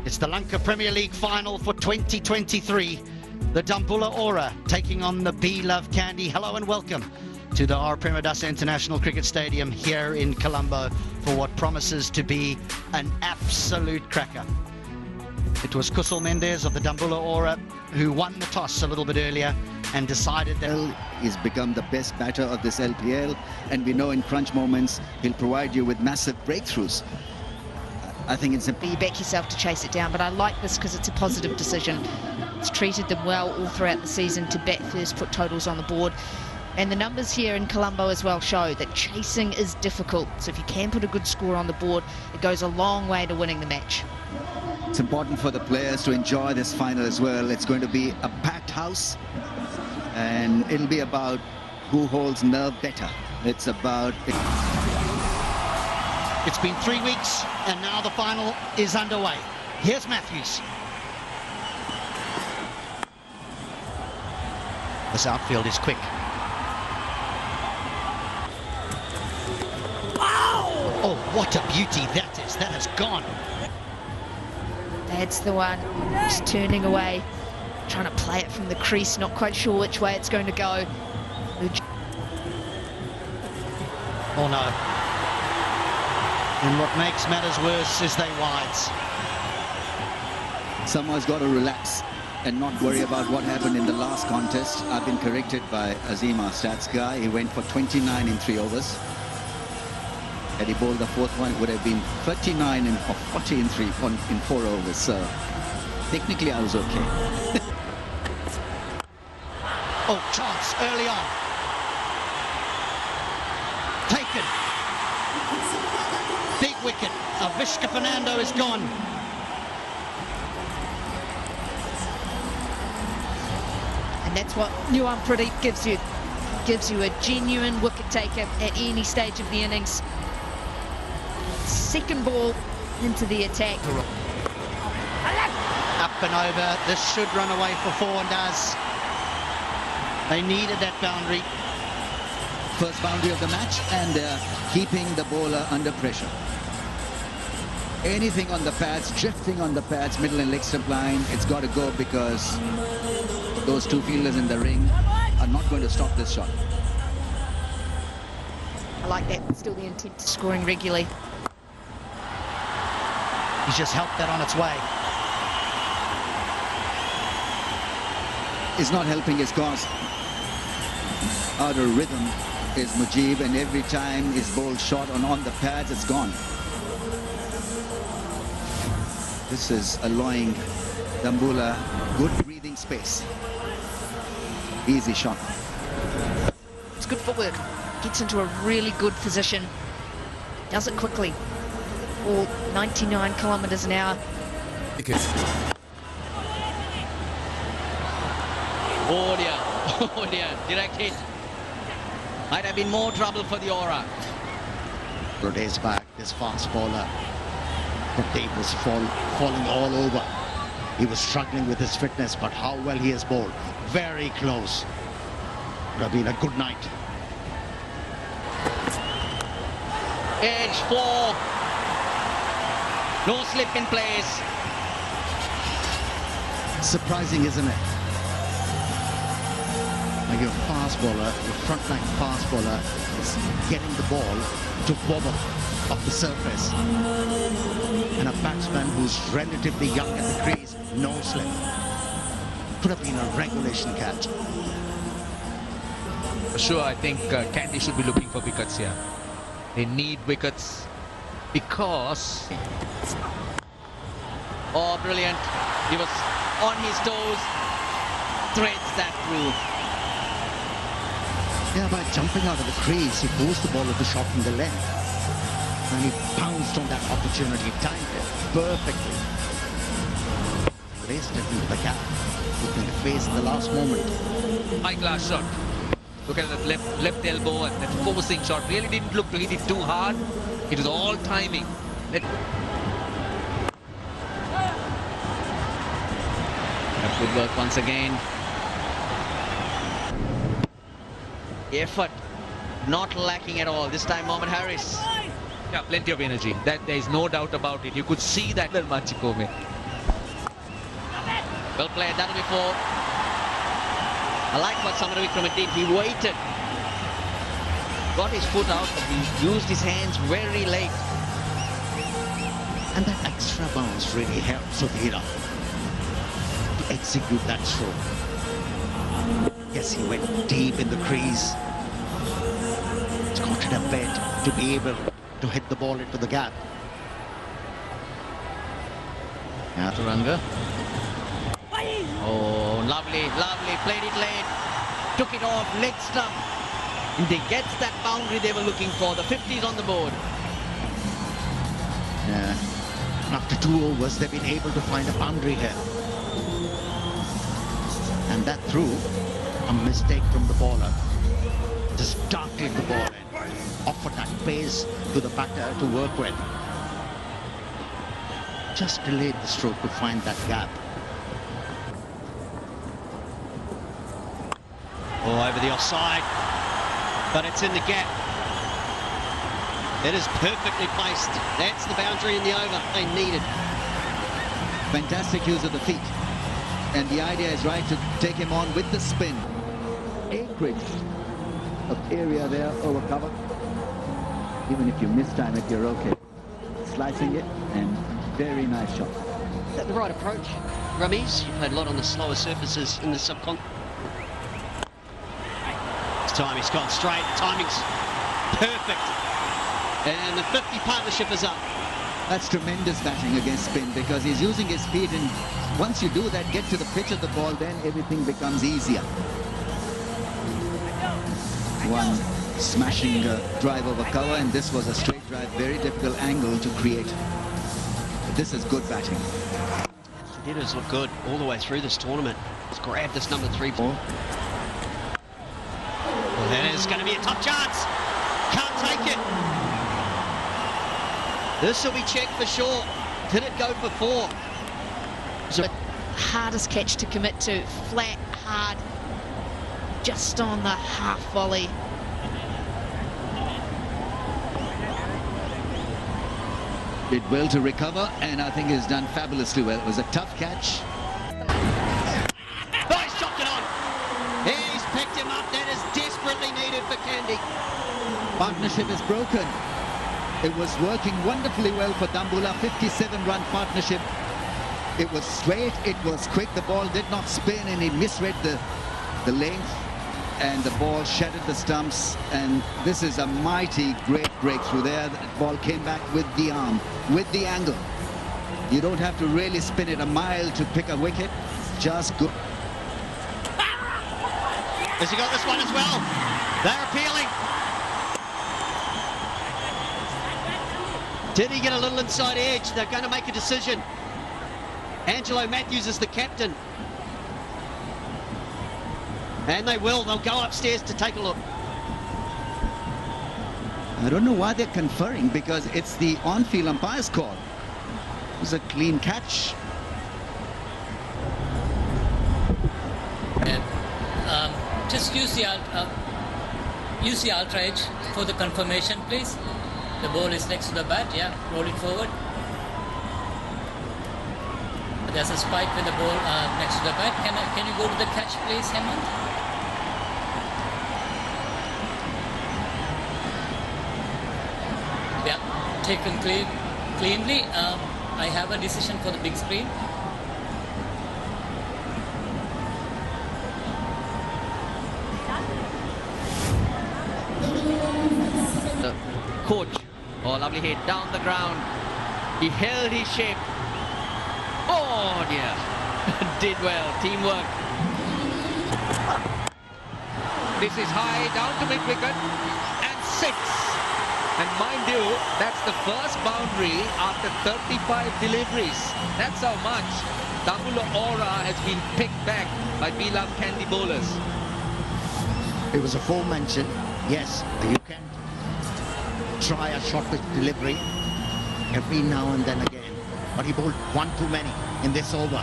It's the Lanka Premier League final for 2023. The Dambull Aura taking on the Be-Love Candy. Hello and welcome to the R. Premadasa International Cricket Stadium here in Colombo for what promises to be an absolute cracker. It was Kusal Mendes of the Dambull Aura who won the toss a little bit earlier and decided that he's become the best batter of this LPL, and we know in crunch moments he'll provide you with massive breakthroughs. I think it's you back yourself to chase it down, but I like this because it's a positive decision. It's treated them well all throughout the season to bat first, put totals on the board. And the numbers here in Colombo as well show that chasing is difficult. So if you can put a good score on the board, it goes a long way to winning the match. It's important for the players to enjoy this final as well. It's going to be a packed house, and it'll be about who holds nerve better. It's about... It's been 3 weeks, and now the final is underway. Here's Matthews. This outfield is quick. Wow! Oh, what a beauty that is. That has gone. That's the one. Just turning away, trying to play it from the crease, not quite sure which way it's going to go. Oh, no. And what makes matters worse is they wides. Someone's got to relax and not worry about what happened in the last contest. I've been corrected by Azim, our stats guy. He went for 29 in 3 overs. Had he bowled the fourth one, it would have been 39 or 40 in 4 overs. So technically I was okay. Oh, chance early on. Taken. Big wicket. Avishka Fernando is gone. And that's what Nuwan Pradeep gives you. Gives you a genuine wicket taker at any stage of the innings. Second ball into the attack. Up and over. This should run away for 4 and does. They needed that boundary. First boundary of the match, and they're keeping the bowler under pressure. Anything on the pads, drifting on the pads, middle and leg stump line, it's got to go, because those 2 fielders in the ring are not going to stop this shot. I like that. Still the intent to scoring regularly. He's just helped that on its way. It's not helping his cause. Out of rhythm is Mujib, and every time his ball shot on the pads, it's gone. This is allowing Dambull good breathing space. Easy shot. It's good footwork. Gets into a really good position. Does it quickly. All 99 kilometres an hour. Oh dear, oh dear, direct hit. Might have been more trouble for the Aura. Rodays back, this fast bowler. Pradeep was falling all over. He was struggling with his fitness, but how well he has bowled. Very close. Would have been a good night. Edge 4. No slip in place. Surprising, isn't it? Like your fast bowler, your front line fast bowler is getting the ball to bobble off the surface. And a batsman who's relatively young at the crease, no slip. Could have been a regulation catch. For sure, I think Candy should be looking for wickets here. They need wickets because... Oh, brilliant. He was on his toes. Threads that through. Yeah, by jumping out of the crease, he forced the ball to shot from the length. And he pounced on that opportunity, timed it perfectly. Placed it into the gap, looking to face the last moment. High class shot. Look at that left elbow, and that forcing shot really didn't look to hit it too hard. It was all timing. Good work once again. Effort not lacking at all. This time Mohammad Harris. Yeah, plenty of energy. That there is no doubt about it. You could see that Machikome. Well played, that'll be 4. I like what Samaravikraman did. He waited, got his foot out, but he used his hands very late. And that extra bounce really helped Sudhira to execute that stroke. Yes, he went deep in the crease. Squatted a bit to be able to hit the ball into the gap. Turanga. Oh, lovely, lovely. Played it late. Took it off, leg stump. And they gets that boundary they were looking for. The 50s on the board. Yeah. After 2 overs, they've been able to find a boundary here. And that through a mistake from the bowler. Just darted the ball and offered that pace to the batter to work with. Just delayed the stroke to find that gap. Oh, over the offside, but it's in the gap. It is perfectly placed. That's the boundary in the over they needed. Fantastic use of the feet. And the idea is right to take him on with the spin. Acreage of area there over cover. Even if you mistime it, you're okay. Slicing it, and very nice shot. Is that the right approach, Ramesh? You've played a lot on the slower surfaces in the subcontinent. This time he's gone straight. Timing's perfect. And the 50 partnership is up. That's tremendous batting against spin because he's using his feet, and once you do that, get to the pitch of the ball, then everything becomes easier. One smashing drive over cover, and this was a straight drive, very difficult angle to create. But this is good batting. Hitters look good all the way through this tournament. Let's grab this number 3 ball. Well, that is going to be a tough chance. Can't take it. This will be checked for sure. Did it go for 4? The hardest catch to commit to, flat, hard, just on the half volley. Did well to recover, and I think he's done fabulously well. It was a tough catch. Oh, he's chopped it on. He's picked him up. That is desperately needed for Kendy. Partnership is broken. It was working wonderfully well for Dambull, 57-run partnership. It was straight, it was quick, the ball did not spin, and he misread the length, and the ball shattered the stumps, and this is a mighty great breakthrough there. The ball came back with the arm, with the angle. You don't have to really spin it a mile to pick a wicket, just good. Has he got this one as well? They're appealing. Did he get a little inside edge? They're going to make a decision. Angelo Matthews is the captain. And they will. They'll go upstairs to take a look. I don't know why they're conferring, because it's the on-field umpire's call. It was a clean catch. Just use the ultra edge for the confirmation, please. The ball is next to the bat, yeah, rolling forward. There's a spike with the ball next to the bat. Can you go to the catch, please, Hemant? Yeah, taken cleanly. I have a decision for the big screen. The coach, oh, lovely hit down the ground. He held his shape. Oh dear, did well, teamwork. This is high, down to mid-wicket, and 6. And mind you, that's the first boundary after 35 deliveries. That's how much Dambull aura has been picked back by beloved Kendy bowlers. It was aforementioned. Yes, you can try a short pitch delivery every now and then again. But he bowled one too many in this over.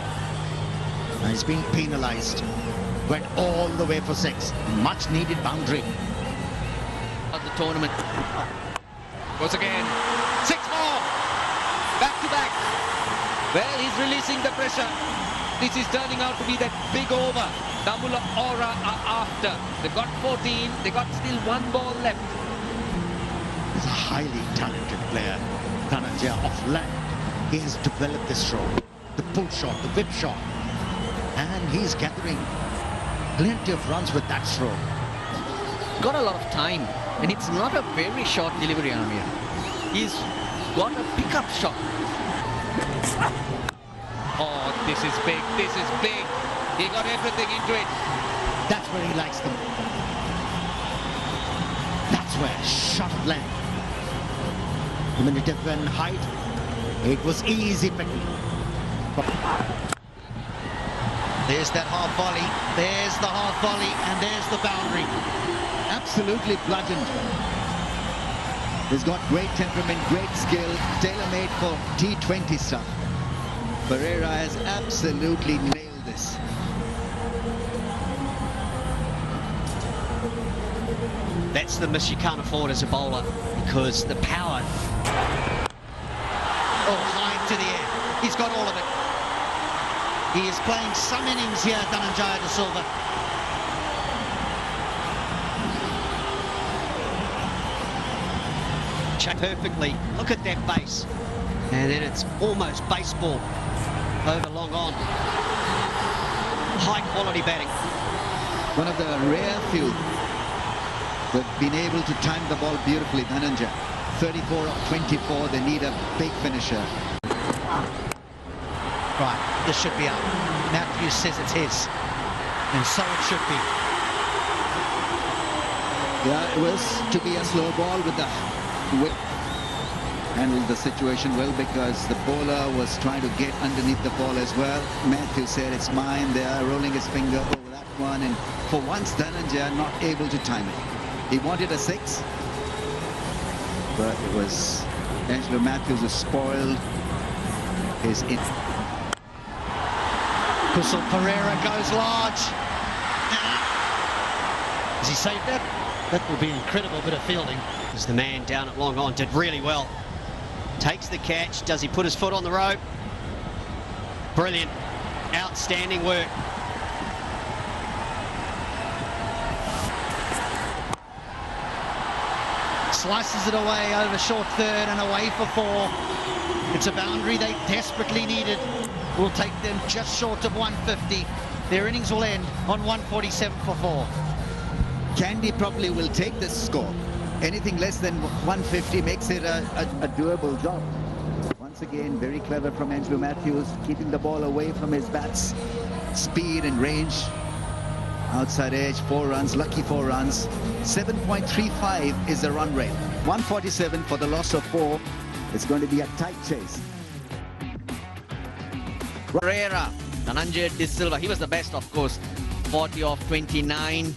And he's being penalised. Went all the way for 6. Much needed boundary. Of the tournament. Goes again. 6 more. Back to back. Well, he's releasing the pressure. this is turning out to be that big over. Dambull Aura are after. They got 14. They got still one ball left. He's a highly talented player, Dhananjaya, off land. He has developed this throw, the pull shot, the whip shot, and he's gathering plenty of runs with that throw. Got a lot of time, and it's not a very short delivery, Amir. He's got a pickup shot. Oh, this is big. This is big. He got everything into it. That's where he likes them. That's where shot of length. The minute it went height, it was easy picking. There's that half volley. There's the half volley, and there's the boundary. Absolutely bludgeoned. He's got great temperament, great skill, tailor-made for T20 stuff. Pereira has absolutely nailed this. That's the miss you can't afford as a bowler, because the power. Oh, high to the air. He's got all of it. He is playing some innings here, Dhananjaya de Silva. Perfectly. Look at that base. And then it's almost baseball over long on. High quality batting. One of the rare few who've been able to time the ball beautifully, Dhananjaya. 34 of 24, they need a big finisher. Right, this should be up. Matthews says it's his. And so it should be. Yeah, it was to be a slow ball with the whip. Handled the situation well because the bowler was trying to get underneath the ball as well. Matthews said it's mine. They are rolling his finger over that one, and for once Dhananjaya not able to time it. He wanted a 6, but it was Angelo Matthews who spoiled his in. Kusal Pereira goes large. Has he saved that? That will be an incredible bit of fielding. As the man down at long on did really well. Takes the catch. Does he put his foot on the rope? Brilliant. Outstanding work. Slices it away over short third and away for 4. It's a boundary they desperately needed. Will take them just short of 150. Their innings will end on 147 for 4. Kendy probably will take this score. Anything less than 150 makes it a doable job. Once again, very clever from Angelo Matthews, keeping the ball away from his bats. Speed and range. Outside edge, 4 runs, lucky 4 runs. 7.35 is the run rate. 147 for the loss of 4. It's going to be a tight chase. Pereira, Dhananjaya de Silva, he was the best, of course. 40 of 29.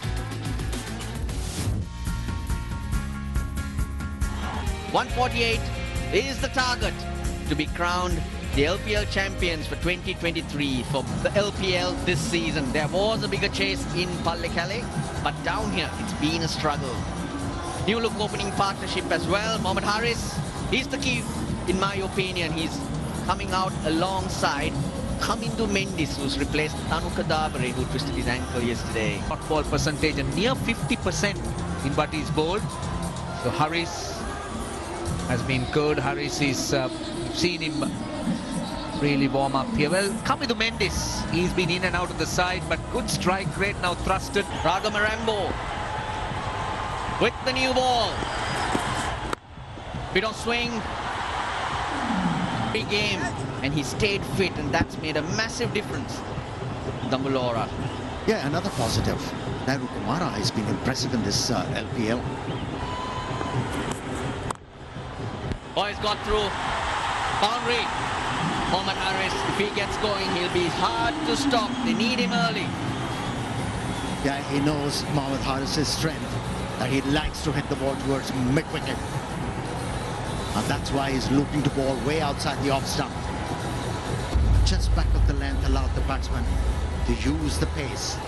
148 is the target to be crowned the LPL champions for 2023 for the LPL this season. There was a bigger chase in Pallekele, but down here it's been a struggle. New look opening partnership as well. Mohammad Haris, he's the key in my opinion. He's coming out alongside Kamindu Mendis, who's replaced Tanu Kadavare, who twisted his ankle yesterday. Hot ball percentage and near 50% in what he's bowled. So Haris has been good. Haris is seen him really warm up here. Well, Kamindu Mendis, he's been in and out of the side, but good strike rate now thrusted. Raga Marambo with the new ball. Bit of swing. Big game. And he stayed fit, and that's made a massive difference. Dambull Aura. Yeah, another positive. Nairu Kumara has been impressive in this LPL. Boys got through. Boundary. Mohammad Haris, if he gets going, he'll be hard to stop. They need him early. Yeah, he knows Mohammad Haris' strength, that he likes to hit the ball towards mid-wicket. And that's why he's looking to ball way outside the off stump. Just back of the length allowed the batsman to use the pace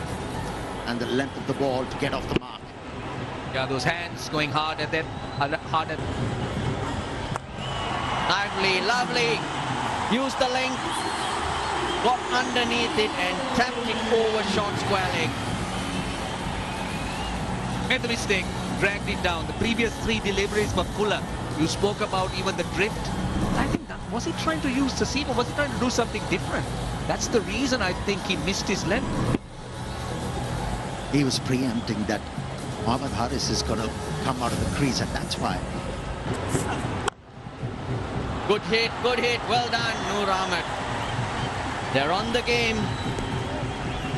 and the length of the ball to get off the mark. Yeah, those hands going hard at them, hard at. Lovely, lovely. Use the length. got underneath it and tapped it over short square leg. Made the mistake, dragged it down. The previous 3 deliveries for Kula, you spoke about even the drift. I think that, was he trying to use the seam or was he trying to do something different? That's the reason I think he missed his length. He was preempting that Mohammad Haris is going to come out of the crease, and that's why. Good hit, well done, Noor Ahmed. They're on the game,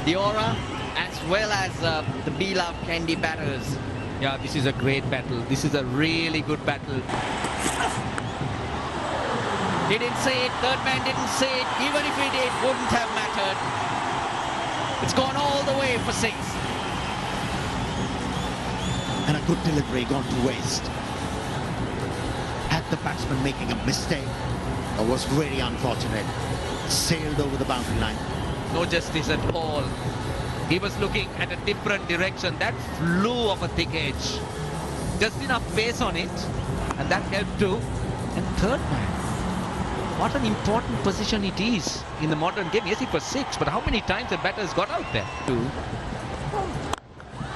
the Aura, as well as the beloved Kendy batters. Yeah, this is a great battle. This is a really good battle. He didn't see it, third man didn't see it. Even if he did, wouldn't have mattered. It's gone all the way for 6. And a good delivery gone to waste. Had the batsman making a mistake, it was very unfortunate. Sailed over the boundary line. No justice at all. He was looking at a different direction. That flew off a thick edge. Just enough pace on it, and that helped too. And third man, what an important position it is in the modern game. Yes, it was 6, but how many times the batters got out there? 2.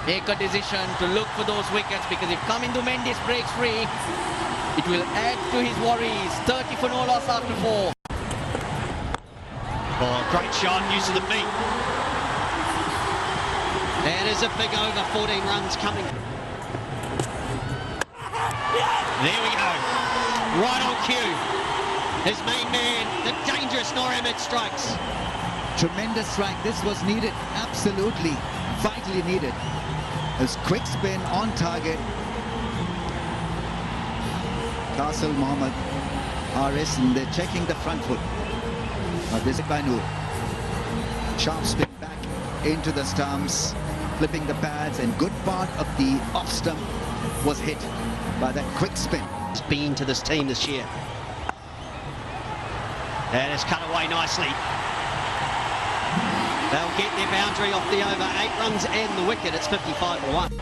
Make a decision to look for those wickets, because if Kamindu Mendis breaks free, it will add to his worries. 30 for no loss after 4. Oh, great shot, use of the feet. There is a big over, 14 runs coming. There we go. Right on cue. His main man, the dangerous Noor Ahmed strikes. Tremendous strike. This was needed. Absolutely. Vitally needed. His quick spin on target. Castle Mohammad Haris, and they're checking the front foot. This is by Noor. Sharp spin back into the stumps, flipping the pads, and good part of the off stump was hit by that quick spin. He's been to this team this year. And it's cut away nicely. They'll get their boundary off the over. 8 runs and the wicket. It's 55 for 1.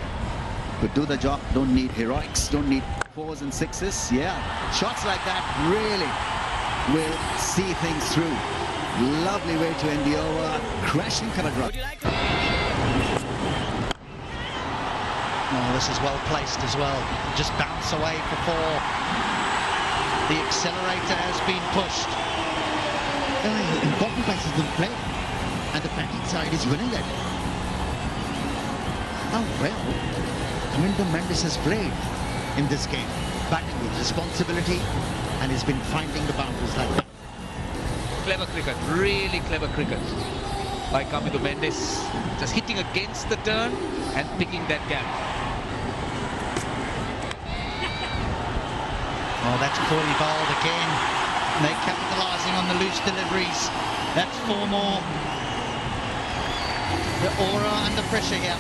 Could do the job. Don't need heroics. Don't need 4s and 6s. Yeah, shots like that really will see things through. Lovely way to end the over. Crashing cover drop. Oh, this is well placed as well. Just bounce away for 4. The accelerator has been pushed. Important passes been played, and the batting side is winning it. How well Kamindu Mendis has played in this game, batting with responsibility, and he's been finding the boundaries like that. Clever cricket, really clever cricket by Kamindu Mendis. Just hitting against the turn and picking that gap. Oh, that's poorly bowled again. They're capitalising on the loose deliveries. That's 4 more. The Aura under pressure here.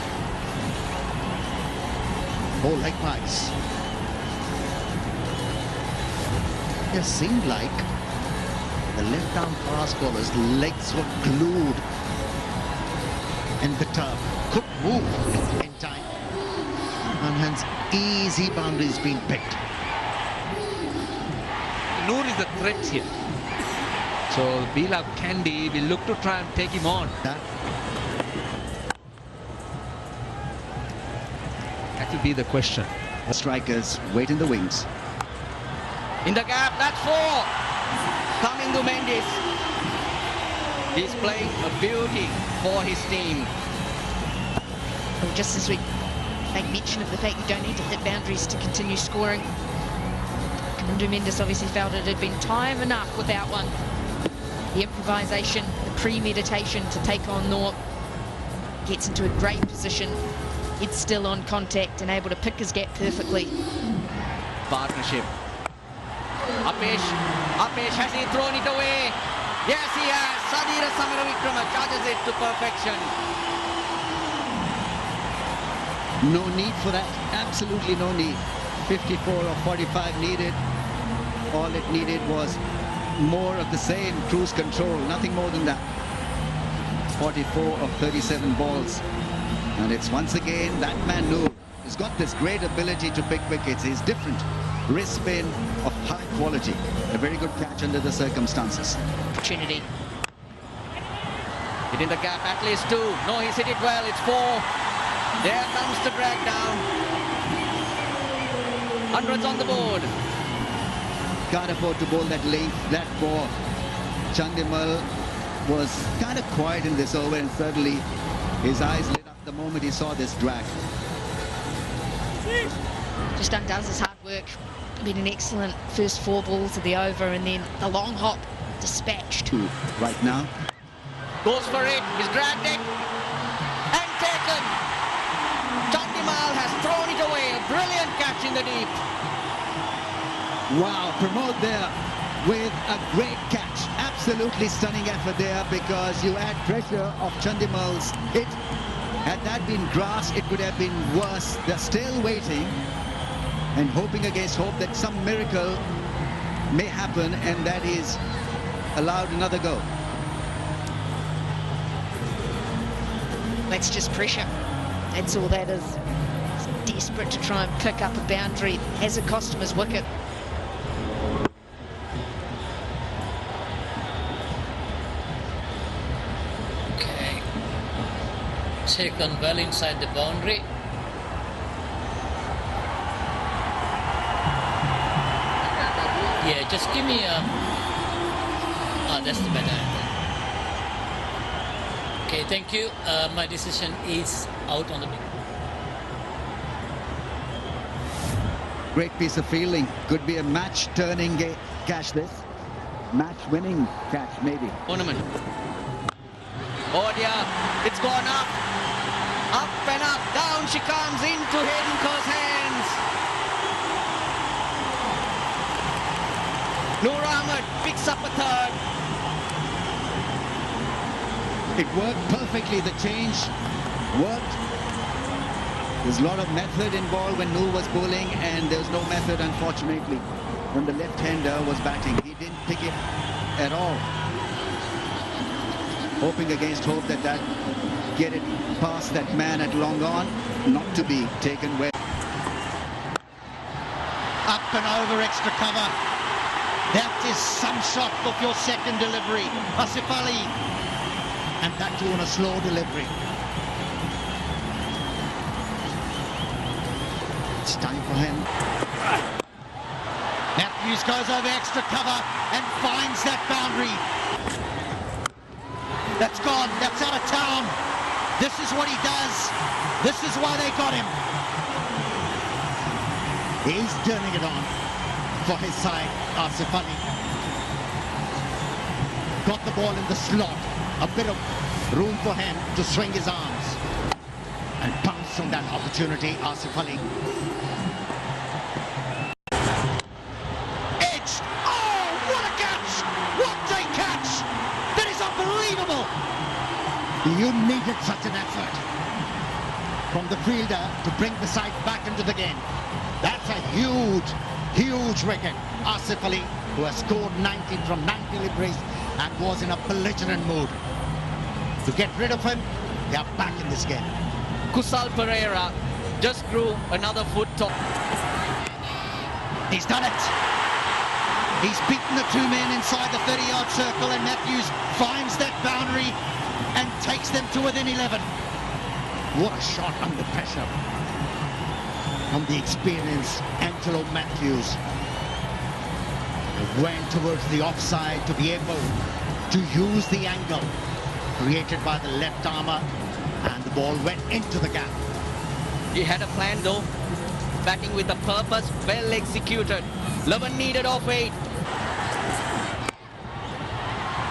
Oh, likewise. It seemed like the left-arm fast bowler's legs were glued in the turf. Could move in time. And hence, easy boundaries being picked. Noor is the threat here. So beloved Kendy will look to try and take him on. That will be the question. Strikers wait in the wings. In the gap, that's 4. Kamindu Mendis. He's playing a beauty for his team. Well, just as we make mention of the fact you don't need to hit boundaries to continue scoring, Kamindu Mendis obviously felt it had been time enough without one. The improvisation, the premeditation to take on Noor, gets into a great position. It's still on contact and able to pick his gap perfectly. Partnership. Apesh, has he thrown it away? Yes, he has. Sadira Samaravikrama charges it to perfection. No need for that. Absolutely no need. 54 or 45 needed. All it needed was more of the same, cruise control, nothing more than that. 44 of 37 balls. And it's once again that man Noor has got this great ability to pick wickets. He's different. Wrist spin of high quality. A very good catch under the circumstances. Opportunity. Hitting the gap, at least 2. No, he's hit it well. It's 4. There comes the drag down. Hundreds on the board. Can't afford to bowl that length, that ball. Chandimal was kind of quiet in this over, and suddenly his eyes lit up the moment he saw this drag. Just undoes his hard work. Been an excellent first 4 balls of the over, and then the long hop dispatched. Right now. Goes for it. He's dragged it. And taken. Chandimal has thrown it away. A brilliant catch in the deep. Wow, Pramod there with a great catch. Absolutely stunning effort there, because you add pressure of Chandimal's hit. Had that been grass, it could have been worse. They're still waiting and hoping against hope that some miracle may happen, and that is allowed another go. That's just pressure. That's all that is. He's desperate to try and pick up a boundary. Hasn't cost him his wicket. Okay. Taken well inside the boundary. Yeah, just give me a... that's the better angle. Okay, thank you. My decision is out on the big. Great piece of fielding. Could be a match-turning catch this. Match-winning catch, maybe. Tournament. Oh dear, it's gone up. Up and up. Down she comes into Hayden Kerr's hands. Noor Ahmed picks up a 3rd. It worked perfectly. The change worked. There's a lot of method involved when Noor was bowling, and there's no method, unfortunately, when the left-hander was batting. He didn't pick it at all. Hoping against hope that get it past that man at long on, not to be taken well. Up and over, extra cover. That is some shot off your second delivery. Asif Ali. And that too on a slow delivery. It's time for him. Matthews goes over extra cover and finds that boundary. That's gone. That's out of town. This is what he does. This is why they got him. He's turning it on for his side, Asif Ali. Got the ball in the slot. A bit of room for him to swing his arms. And pounce on that opportunity, Asif Ali. Edged. Oh, what a catch! What a catch! That is unbelievable! You needed such an effort from the fielder to bring the side back into the game. That's a huge, huge wicket. Asif Ali, who has scored 19 from 9 deliveries and was in a belligerent mood. To get rid of him, they are back in this game. Kusal Pereira just grew another foot top. He's done it. He's beaten the 2 men inside the 30-yard circle, and Matthews finds that boundary and takes them to within 11. What a shot under pressure from the experienced Angelo Matthews. He went towards the offside to be able to use the angle created by the left armour, and the ball went into the gap. He had a plan though. Batting with a purpose, well executed. 11 needed off 8.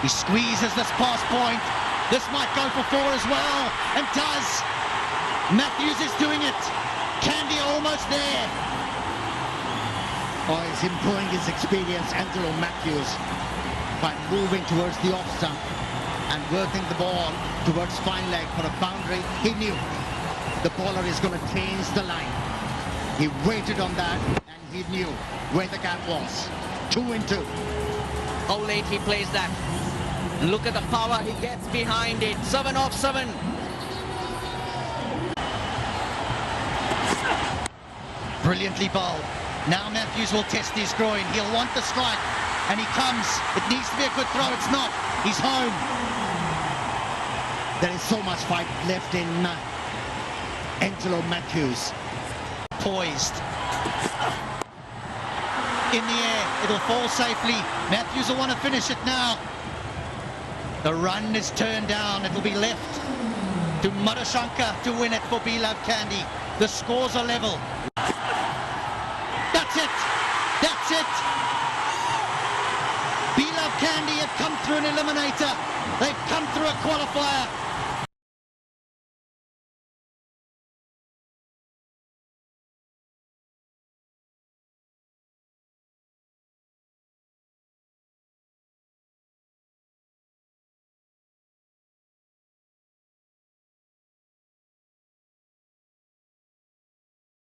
He squeezes this pass point. This might go for 4 as well, and does. Matthews is doing it. Kendy almost there. Oh, he's improving his experience, Angelo Matthews, by moving towards the off stump and working the ball towards fine leg for a boundary. He knew the bowler is going to change the line. He waited on that, and he knew where the gap was. 2 in 2. How late he plays that. Look at the power he gets behind it. 7 off 7. Brilliantly bowled. Now Matthews will test his groin. He'll want the strike, and he comes. It needs to be a good throw. It's not. He's home. There is so much fight left in Angelo Matthews. Poised. In the air, it'll fall safely. Matthews will want to finish it now. The run is turned down. It'll be left to Madashankar to win it for Beloved Candy. The scores are level. That's it. That's it. Beloved Candy have come through an eliminator. They've come through a qualifier.